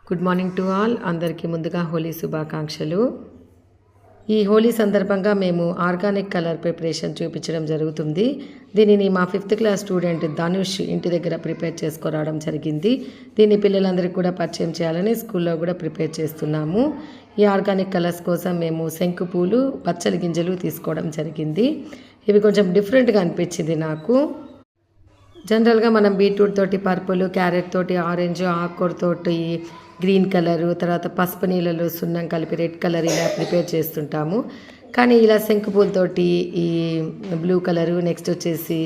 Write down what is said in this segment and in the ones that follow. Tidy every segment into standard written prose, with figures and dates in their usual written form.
Good morning to all. అందరికీ ముందుగా హోలీ శుభాకాంక్షలు. ఈ హోలీ సందర్భంగా మేము ఆర్గానిక్ కలర్ ప్రిపరేషన్ చూపించడం జరుగుతుంది. దీనిని మా 5th క్లాస్ స్టూడెంట్ ధనుష్ ఇంటి దగ్గర ప్రిపేర్ చేసుకురావడం జరిగింది. దీన్ని పిల్లలందరికీ కూడా పరిచయం చేయాలని స్కూల్లో కూడా ప్రిపేర్ చేస్తున్నాము. ఈ ఆర్గానిక్ కలర్స్ కోసం మేము శంకు పూలు, పచ్చలి గింజలు తీసుకోవడం జరిగింది. ఇవి కొంచెం డిఫరెంట్గా అనిపించింది నాకు. జనరల్గా మనం బీట్రూట్ తోటి పర్పుల్, క్యారెట్ తోటి ఆరెంజ్, ఆకుకూర తోటి గ్రీన్ కలరు, తర్వాత పసుపు నీళ్ళలో సున్నం కలిపి రెడ్ కలర్ ఇలా ప్రిపేర్ చేస్తుంటాము. కానీ ఇలా శంకుపూలతోటి ఈ బ్లూ కలరు, నెక్స్ట్ వచ్చేసి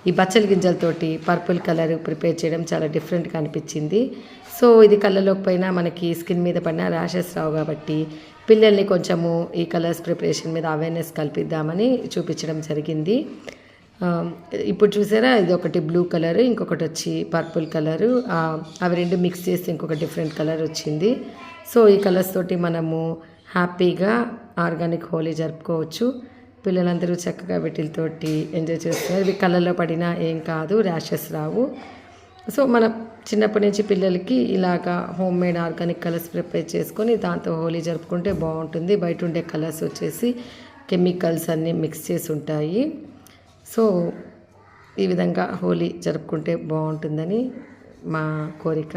ఈ బచ్చల గింజలతోటి పర్పుల్ కలరు ప్రిపేర్ చేయడం చాలా డిఫరెంట్గా అనిపించింది. సో ఇది కళ్ళలోకి పైన మనకి స్కిన్ మీద పడిన ర్యాషెస్ రావు కాబట్టి పిల్లల్ని కొంచెము ఈ కలర్స్ ప్రిపరేషన్ మీద అవేర్నెస్ కల్పిద్దామని చూపించడం జరిగింది. ఇప్పుడు చూసారా, ఇది ఒకటి బ్లూ కలర్, ఇంకొకటి వచ్చి పర్పుల్ కలరు. అవి రెండు మిక్స్ చేసి ఇంకొక డిఫరెంట్ కలర్ వచ్చింది. సో ఈ కలర్స్ తోటి మనము హ్యాపీగా ఆర్గానిక్ హోలీ జరుపుకోవచ్చు. పిల్లలందరూ చక్కగా వీటితోటి ఎంజాయ్ చేస్తున్నారు. ఇవి కళ్ళలో పడినా ఏం కాదు, ర్యాషెస్ రావు. సో మనం చిన్నప్పటి నుంచి పిల్లలకి ఇలాగా home made organic colours prepare చేసుకొని దాంతో హోలీ జరుపుకుంటే బాగుంటుంది. బయట ఉండే కలర్స్ వచ్చేసి కెమికల్స్ అన్నీ మిక్స్ చేసి ఉంటాయి. సో ఈ విధంగా హోలీ జరుపుకుంటే బాగుంటుందని మా కోరిక.